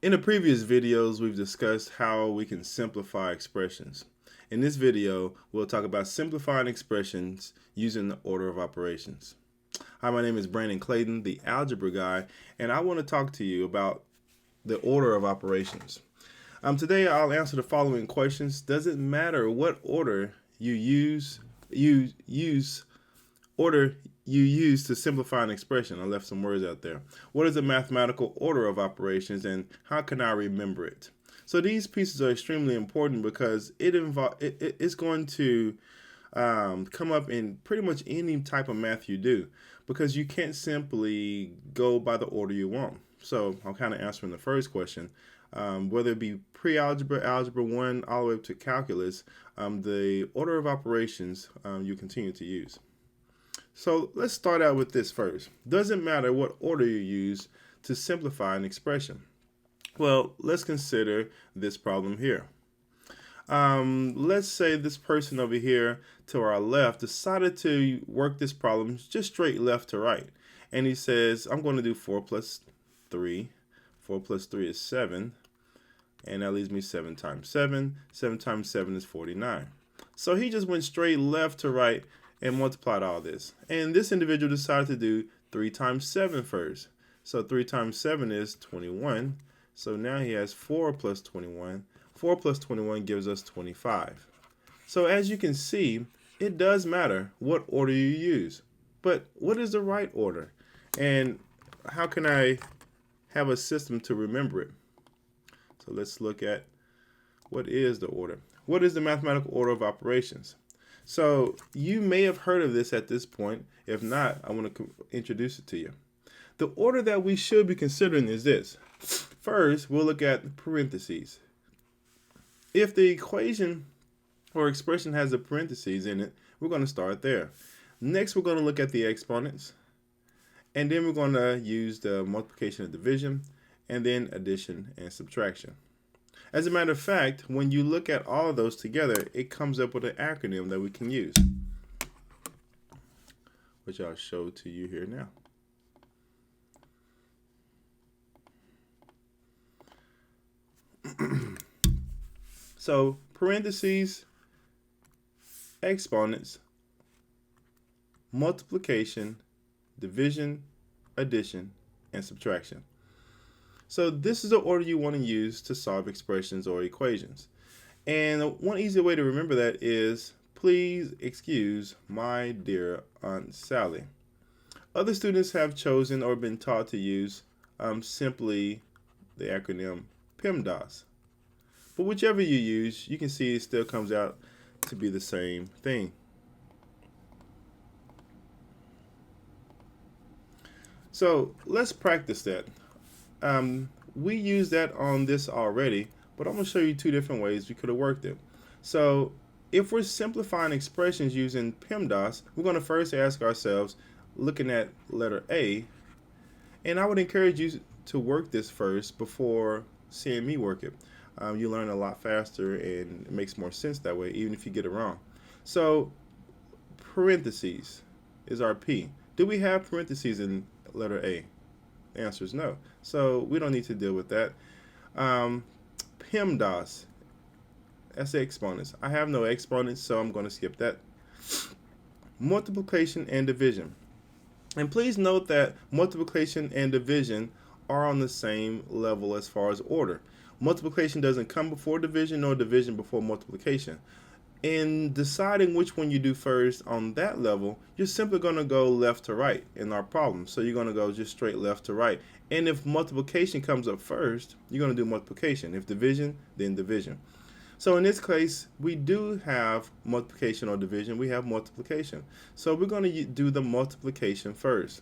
In the previous videos, we've discussed how we can simplify expressions. In this video, we'll talk about simplifying expressions using the order of operations. Hi, my name is Brandon Clayton, the Algebra Guy, and I want to talk to you about the order of operations. Today, I'll answer the following questions. Does it matter what order you use to simplify an expression? I left some words out there. What is the mathematical order of operations, and how can I remember it? So these pieces are extremely important because it's going to come up in pretty much any type of math you do, because you can't simply go by the order you want. So I'm kind of answering the first question. Whether it be pre-algebra, algebra 1, all the way up to calculus, the order of operations you continue to use. So let's start out with this first. Doesn't matter what order you use to simplify an expression. Well, let's consider this problem here. Let's say this person over here to our left decided to work this problem just straight left to right. And he says, I'm going to do 4 plus 3. 4 plus 3 is 7. And that leaves me 7 times 7. 7 times 7 is 49. So he just went straight left to right and multiplied all this. And this individual decided to do 3 times 7 first. So 3 times 7 is 21. So now he has 4 plus 21. 4 plus 21 gives us 25. So as you can see, it does matter what order you use. But what is the right order? And how can I have a system to remember it? So let's look at what is the order. What is the mathematical order of operations? So you may have heard of this at this point. If not, I want to introduce it to you. The order that we should be considering is this. First, we'll look at parentheses. If the equation or expression has a parentheses in it, we're going to start there. Next, we're going to look at the exponents. And then we're going to use the multiplication and division, and then addition and subtraction. As a matter of fact, when you look at all of those together, it comes up with an acronym that we can use, which I'll show to you here now. So parentheses, exponents, multiplication, division, addition, and subtraction. So this is the order you want to use to solve expressions or equations. And one easy way to remember that is, please excuse my dear Aunt Sally. Other students have chosen or been taught to use simply the acronym PEMDAS. But whichever you use, you can see it still comes out to be the same thing. So let's practice that. We used that on this already, but I'm going to show you 2 different ways we could have worked it. So if we're simplifying expressions using PEMDAS, we're going to first ask ourselves, looking at letter A, and I would encourage you to work this first before seeing me work it. You learn a lot faster and it makes more sense that way, even if you get it wrong. So parentheses is our P. Do we have parentheses in letter A? The answer is no. So we don't need to deal with that. PEMDAS, that's the exponents. I have no exponents, so I'm going to skip that. Multiplication and division. And please note that multiplication and division are on the same level as far as order. Multiplication doesn't come before division, nor division before multiplication. In deciding which one you do first on that level, you're simply going to go left to right in our problem. So you're going to go just straight left to right. And if multiplication comes up first, you're going to do multiplication. If division, then division. So in this case, we do have multiplication or division. We have multiplication. So we're going to do the multiplication first.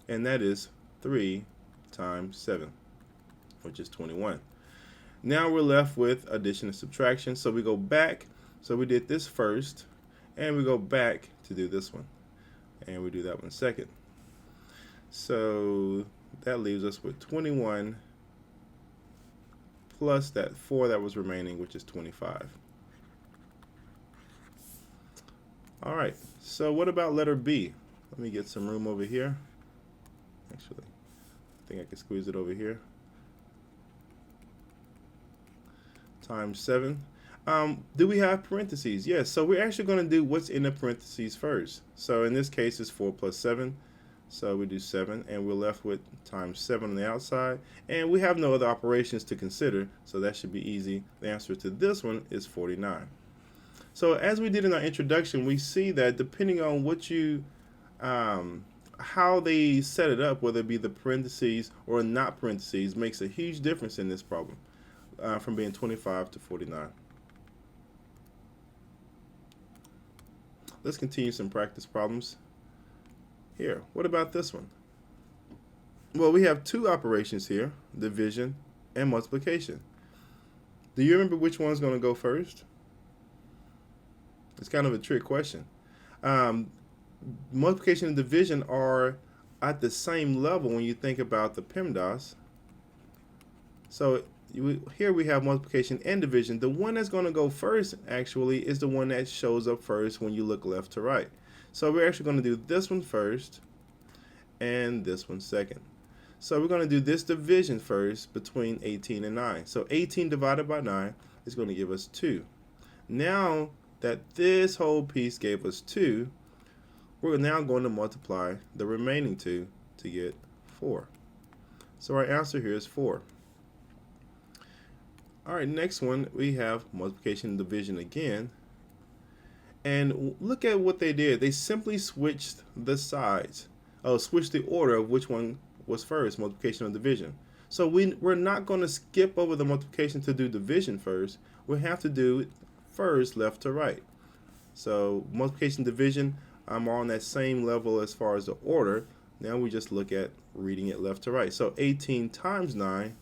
And that is 3 times 7, which is 21. Now we're left with addition and subtraction. So we go back. So we did this first, and we go back to do this one. And we do that one second. So that leaves us with 21 plus that 4 that was remaining, which is 25. All right, so what about letter B? Let me get some room over here. Actually, I think I can squeeze it over here. times 7. Do we have parentheses? Yes. So we're actually going to do what's in the parentheses first. So in this case, it's 4 plus 7. So we do 7, and we're left with times 7 on the outside. And we have no other operations to consider, so that should be easy. The answer to this one is 49. So as we did in our introduction, we see that depending on what you, how they set it up, whether it be the parentheses or not parentheses, makes a huge difference in this problem, from being 25 to 49. Let's continue some practice problems. Here, what about this one? Well, we have two operations here, division and multiplication. Do you remember which one's going to go first? It's kind of a trick question. Multiplication and division are at the same level when you think about the PEMDAS. So here we have multiplication and division. The one that's going to go first actually is the one that shows up first when you look left to right. So we're actually going to do this one first and this one second. So we're going to do this division first between 18 and 9. So 18 divided by 9 is going to give us 2. Now that this whole piece gave us 2, we're now going to multiply the remaining 2 to get 4. So our answer here is 4. All right, next one, we have multiplication and division again. And look at what they did. They simply switched the sides. Switched the order of which one was first, multiplication or division. So we're not going to skip over the multiplication to do division first. We have to do it first, left to right. So multiplication, division, I'm on that same level as far as the order. Now we just look at reading it left to right. So 18 times 9,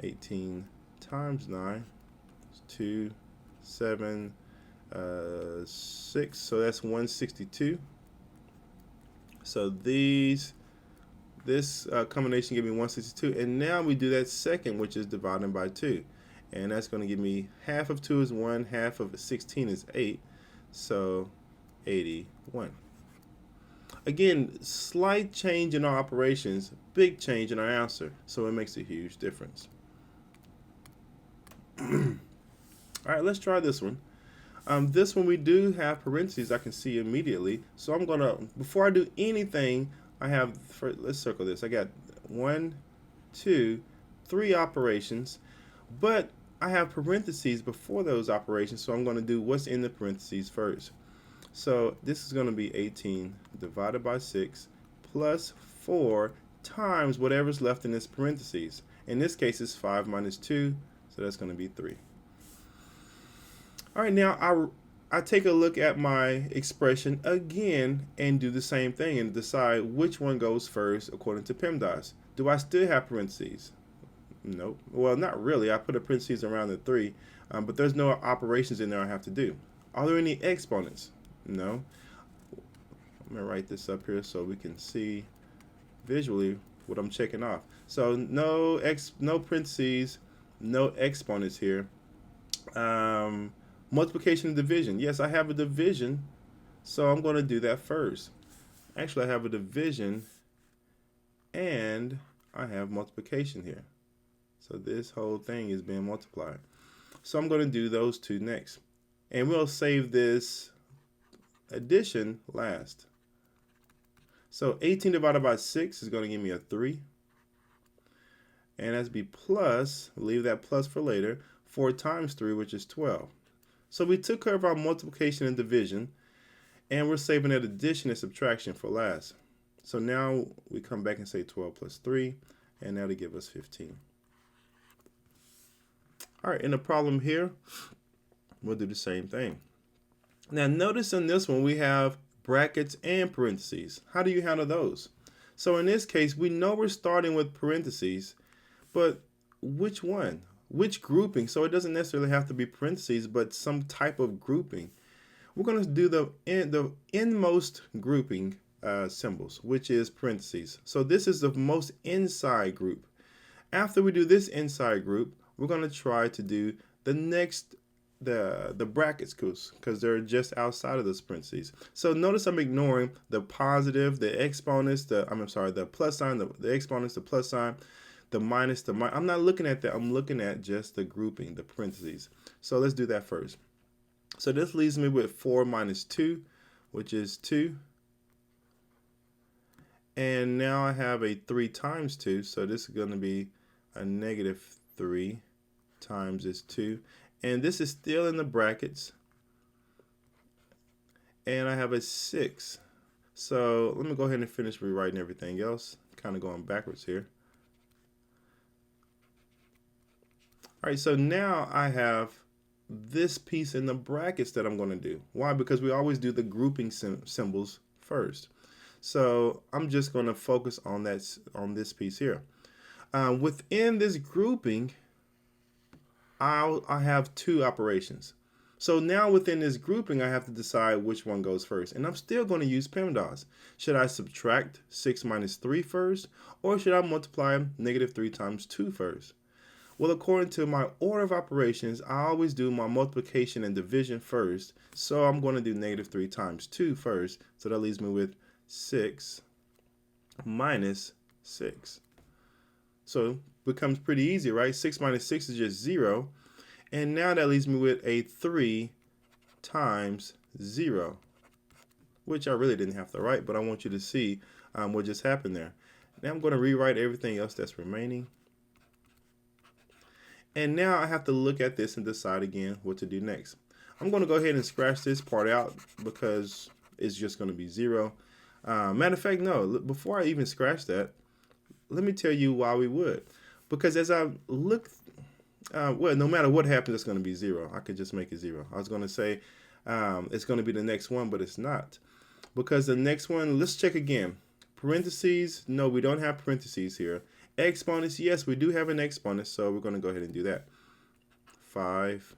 18 times 9 is 2, 7, 6, so that's 162. So this combination give me 162, and now we do that second, which is dividing by 2, and that's going to give me half of 2 is 1, half of 16 is 8, so 81. Again, slight change in our operations, big change in our answer, so it makes a huge difference. All right, let's try this one. This one we do have parentheses I can see immediately. So I'm going to, before I do anything, let's circle this. I got 1, 2, 3 operations, but I have parentheses before those operations, so I'm going to do what's in the parentheses first. So this is going to be 18 divided by 6 plus 4 times whatever's left in this parentheses. In this case, it's 5 minus 2, so that's going to be 3. All right, now I take a look at my expression again and do the same thing and decide which one goes first according to PEMDAS. Do I still have parentheses? Nope. Well, not really. I put a parentheses around the 3, but there's no operations in there I have to do. Are there any exponents? No. I'm going to write this up here so we can see visually what I'm checking off. So no parentheses, no exponents here. Multiplication and division. Yes, I have a division, so I'm going to do that first. Actually, I have a division and I have multiplication here. So this whole thing is being multiplied. So I'm going to do those two next. And we'll save this addition last. So 18 divided by 6 is going to give me a 3. And that's be plus, leave that plus for later, 4 times 3, which is 12. So we took care of our multiplication and division, and we're saving that addition and subtraction for last. So now we come back and say 12 plus 3, and that'll give us 15. All right, in the problem here, we'll do the same thing. Now notice in this one we have brackets and parentheses. How do you handle those? So in this case, we know we're starting with parentheses, but which one? Which grouping? So it doesn't necessarily have to be parentheses, but some type of grouping. We're going to do the inmost grouping symbols, which is parentheses. So this is the most inside group. After we do this inside group, we're going to try to do the next, the brackets, because they're just outside of those parentheses. So notice I'm ignoring the positive, the exponents, the plus sign, the exponents, the plus sign. the minus, I'm not looking at that. I'm looking at just the grouping, the parentheses. So let's do that first. So this leaves me with 4 minus 2, which is 2. And now I have a 3 times 2. So this is going to be a negative 3 times this 2. And this is still in the brackets. And I have a 6. So let me go ahead and finish rewriting everything else. Kind of going backwards here. All right, so now I have this piece in the brackets that I'm going to do. Why? Because we always do the grouping symbols first. So I'm just going to focus on this piece here. Within this grouping, I have 2 operations. So now within this grouping, I have to decide which one goes first. And I'm still going to use PEMDAS. Should I subtract 6 minus 3 first? Or should I multiply negative 3 times 2 first? Well, according to my order of operations, I always do my multiplication and division first. So I'm going to do negative 3 times 2 first. So that leaves me with 6 minus 6. So it becomes pretty easy, right? 6 minus 6 is just 0. And now that leaves me with a 3 times 0, which I really didn't have to write, but I want you to see what just happened there. Now I'm going to rewrite everything else that's remaining. And now I have to look at this and decide again what to do next. I'm going to go ahead and scratch this part out because it's just going to be 0. Matter of fact, no, before I even scratch that, let me tell you why we would. Because as I look, well, no matter what happens, it's going to be 0. I could just make it 0. I was going to say it's going to be the next one, but it's not. Because the next one, let's check again. Parentheses, no, we don't have parentheses here. Exponents, yes, we do have an exponent, so we're going to go ahead and do that. 5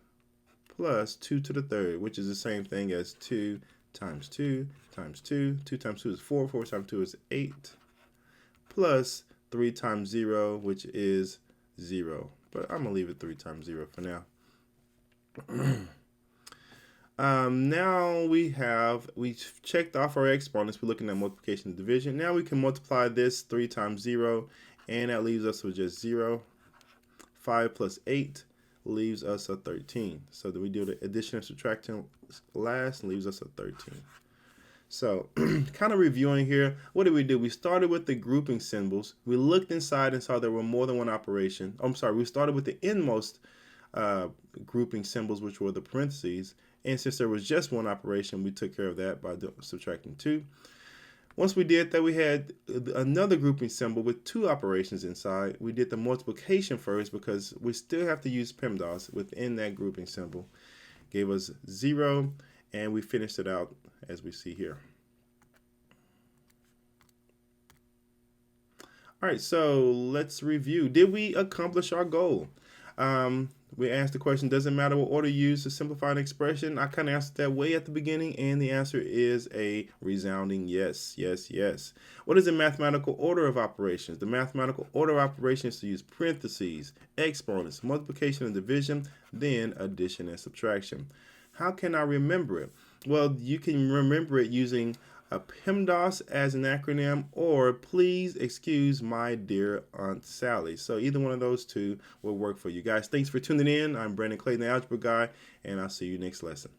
plus 2 to the third, which is the same thing as 2 times 2 times 2. 2 times 2 is 4. 4 times 2 is 8. Plus 3 times 0, which is 0. But I'm going to leave it 3 times 0 for now. Now we've checked off our exponents. We're looking at multiplication and division. Now we can multiply this 3 times 0, and that leaves us with just 0. 5 plus 8 leaves us a 13. So then we do the addition and subtraction last, and leaves us a 13. So kind of reviewing here, what did we do? We started with the grouping symbols. We looked inside and saw there were more than one operation. I'm sorry, we started with the inmost grouping symbols, which were the parentheses. And since there was just one operation, we took care of that by subtracting 2. Once we did that, we had another grouping symbol with 2 operations inside. We did the multiplication first because we still have to use PEMDAS within that grouping symbol. Gave us 0, and we finished it out as we see here. All right, so let's review. Did we accomplish our goal? We asked the question, does it matter what order you use to simplify an expression? I kind of answered that way at the beginning, and the answer is a resounding yes, yes, yes. What is the mathematical order of operations? The mathematical order of operations is to use parentheses, exponents, multiplication and division, then addition and subtraction. How can I remember it? Well, you can remember it using a PEMDAS as an acronym, or please excuse my dear Aunt Sally. So either one of those two will work for you guys. Thanks for tuning in. I'm Brandon Clayton, the Algebra Guy, and I'll see you next lesson.